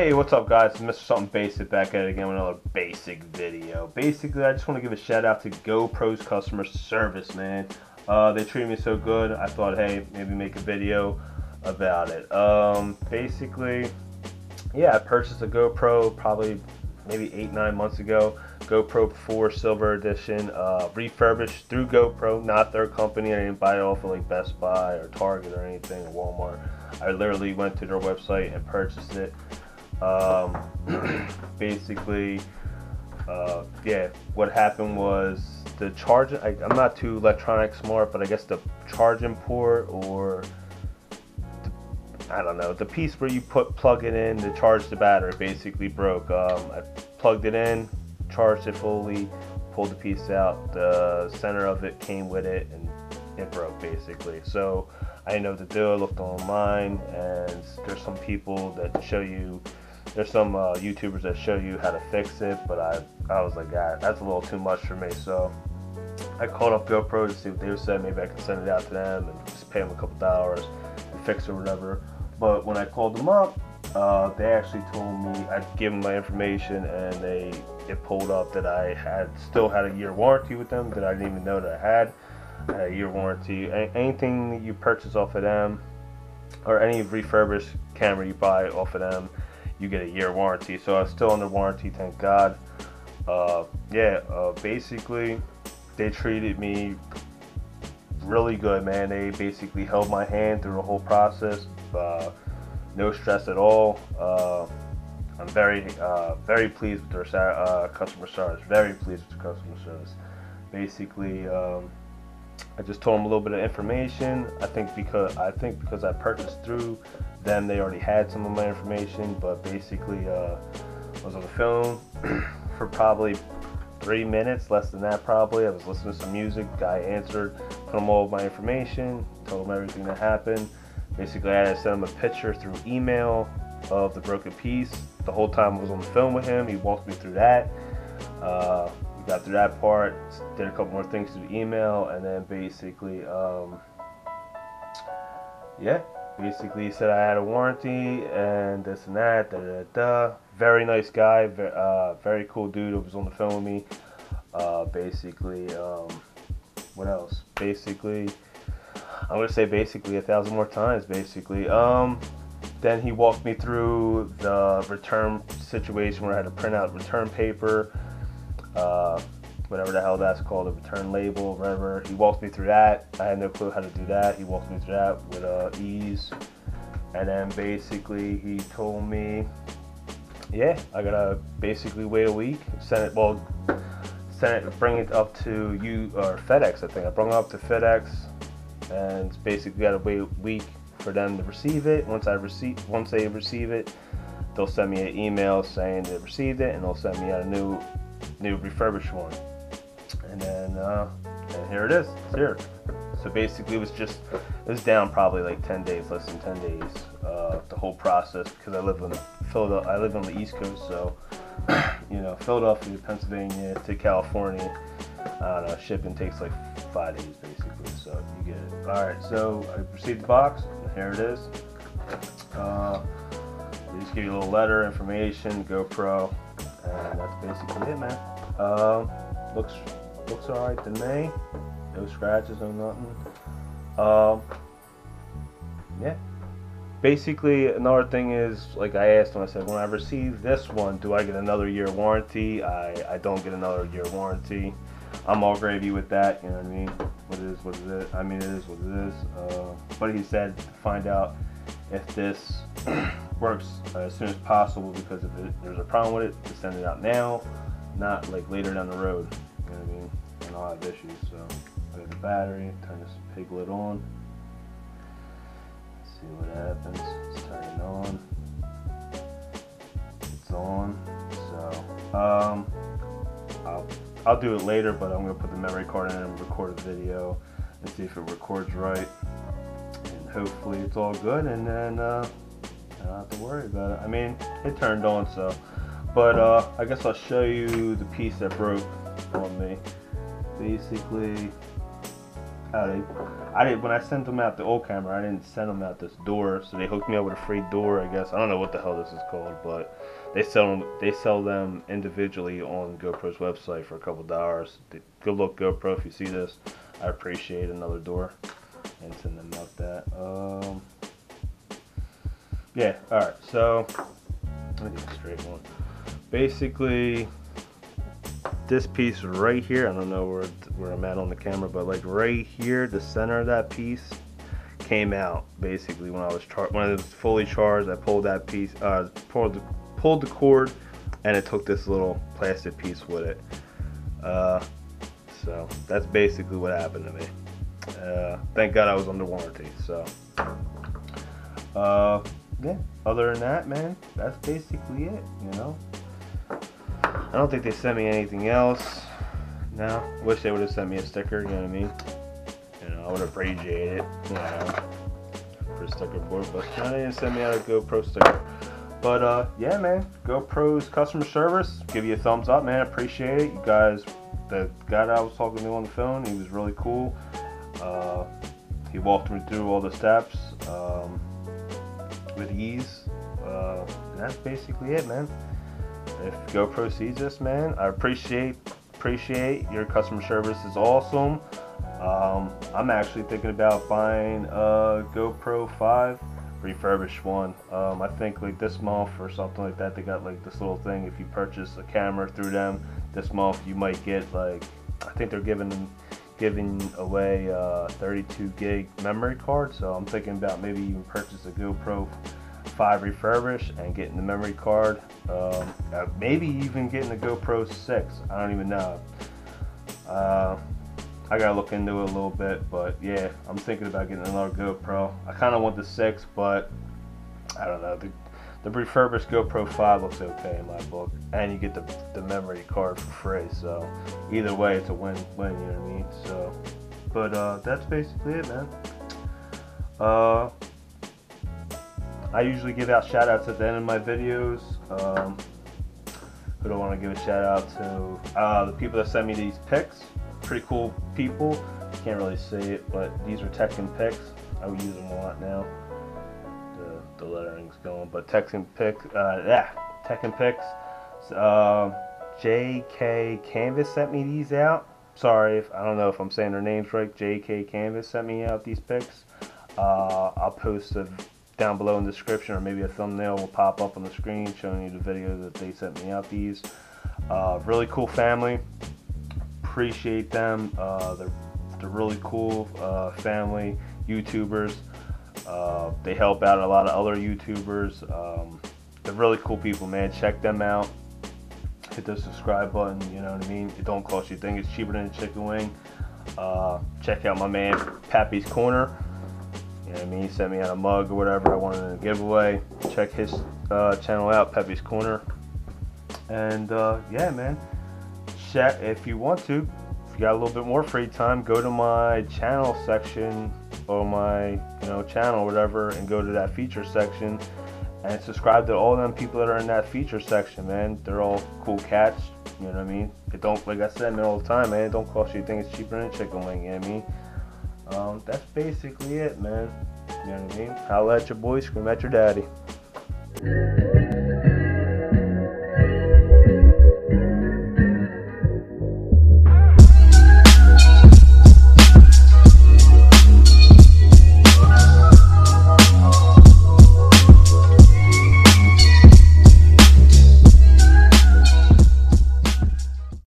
Hey, what's up guys? It's Mr. Something Basic back at it again with another basic video. Basically, I just want to give a shout out to GoPro's customer service, man. They treated me so good, I thought, hey, maybe make a video about it. Basically, yeah, I purchased a GoPro probably maybe 8-9 months ago. GoPro 4 Silver Edition, refurbished through GoPro, not their company. I didn't buy it off of like Best Buy or Target or anything, or Walmart. I literally went to their website and purchased it. Basically, yeah, what happened was the charge, I'm not too electronic smart, but I guess the charging port, or I don't know, the piece where you plug it in to charge the battery basically broke. I plugged it in, charged it fully, pulled the piece out, the center of it came with it, and it broke basically. So I didn't know what to do. I looked online, and there's some people that show you, there's some YouTubers that show you how to fix it, but I was like, ah, that's a little too much for me. So I called up GoPro to see what they said. Maybe I could send it out to them and just pay them a couple dollars to fix it or whatever. But when I called them up, they actually told me, I'd give them my information, and it pulled up that I still had a year warranty with them, that I didn't even know that I had a year warranty. Anything that you purchase off of them, or any refurbished camera you buy off of them, you get a year warranty. So I was still under warranty, thank God. Basically, they treated me really good, man. They basically held my hand through the whole process. No stress at all. I'm very pleased with their customer service. Very pleased with the customer service. Basically, I just told them a little bit of information. I think because I purchased through them, they already had some of my information. But basically, I was on the phone for probably 3 minutes, less than that probably. I was listening to some music. Guy answered, put him all of my information, told him everything that happened. Basically, I had to send him a picture through email of the broken piece. The whole time I was on the phone with him, he walked me through that. We got through that part, did a couple more things through email, and then basically, basically he said I had a warranty and this and that, Very nice guy, very cool dude who was on the phone with me. What else? Basically, I'm going to say basically 1,000 more times, basically. Then he walked me through the return situation where I had to print out return paper, whatever the hell that's called, a return label, whatever. He walked me through that. I had no clue how to do that. He walked me through that with ease. And then basically he told me, yeah, I gotta basically wait a week, bring it up to you, or FedEx, I think. I brought it up to FedEx, and it's basically gotta wait a week for them to receive it. Once they receive it, they'll send me an email saying they received it, and they'll send me out a new refurbished one. And then and here it is. It's here. So basically, it was down probably like 10 days, less than 10 days. The whole process, because I live on the East Coast, so you know, Philadelphia, Pennsylvania to California, I don't know, shipping takes like 5 days basically. So you get it. All right, so I received the box. Here it is. They just give you a little letter, information, GoPro, and that's basically it, man. Looks alright to me. No scratches, no nothing. Yeah. Basically, another thing is, like I asked him, I said, when I receive this one, do I get another year warranty? I don't get another year warranty. I'm all gravy with that, you know what I mean? What it is, what it is. I mean, it is what it is. But he said to find out if this works as soon as possible, because if there's a problem with it, to send it out now, not like later down the road. You know what I mean? And I'll have issues. So I got the battery, turn this pig lid on. Let's see what happens. Let's turn it on. It's on. So I'll do it later, but I'm gonna put the memory card in and record a video and see if it records right. And hopefully it's all good, and then I don't have to worry about it. I mean, it turned on, so. But I guess I'll show you the piece that broke on me. Basically, I didn't, when I sent them out the old camera, I didn't send them out this door, so they hooked me up with a free door, I guess. I don't know what the hell this is called, but they sell them individually on GoPro's website for a couple dollars. Good luck, GoPro, if you see this. I appreciate another door, and send them out that. Yeah, alright, so let me get a straight one. Basically, this piece right here, I don't know where I'm at on the camera, but like right here, the center of that piece came out basically when I was fully charged. I pulled that piece, pulled the cord, and it took this little plastic piece with it. So that's basically what happened to me. Thank God I was under warranty. So yeah, other than that, man, that's basically it, you know. I don't think they sent me anything else. No, wish they would have sent me a sticker, you know what I mean? You know, I would have appreciated it, you know, for a sticker board, but no, they didn't send me out a GoPro sticker. But yeah, man, GoPro's customer service, give you a thumbs up, man, appreciate it. You guys, the guy that I was talking to on the phone, he was really cool. He walked me through all the steps with ease. And that's basically it, man. If GoPro sees this, man, I appreciate your customer service is awesome. I'm actually thinking about buying a GoPro 5 refurbished one. I think like this month or something like that, they got like this little thing. If you purchase a camera through them this month, you might get like, I think they're giving away 32 gig memory card. So I'm thinking about maybe even purchase a GoPro 5 refurbished and getting the memory card. Maybe even getting the GoPro 6. I don't even know. I gotta look into it a little bit, but yeah, I'm thinking about getting another GoPro. I kind of want the 6, but I don't know. The refurbished GoPro 5 looks okay in my book, and you get the memory card for free. So either way, it's a win-win. You know what I mean? So, but that's basically it, man. I usually give out shout outs at the end of my videos. Who do I want to give a shout out to? The people that send me these pics. Pretty cool people. Can't really see it, but these are Tekken pics. I would use them a lot now. The lettering's going, but Tekken pics. Tekken pics. JK Canvas sent me these out. Sorry if I don't know if I'm saying their names right. JK Canvas sent me out these pics. I'll post them down below in the description, or maybe a thumbnail will pop up on the screen showing you the video that they sent me out these. Really cool family. Appreciate them. They're really cool family YouTubers. They help out a lot of other YouTubers. They're really cool people, man. Check them out. Hit the subscribe button, you know what I mean? It don't cost you a thing. It's cheaper than a chicken wing. Check out my man Pappy's Corner. You know what I mean? He sent me out a mug or whatever I wanted in a giveaway. Check his channel out, Pappy's Corner. And yeah, man. If you want to, if you got a little bit more free time, go to my channel section or my channel or whatever, and go to that feature section and subscribe to all them people that are in that feature section, man. They're all cool cats, you know what I mean? It don't, like I said, man, all the time, man, it don't cost you a thing. It's cheaper than a chicken wing, you know what I mean? That's basically it, man. You know what I mean? Holla at your boy, scream at your daddy.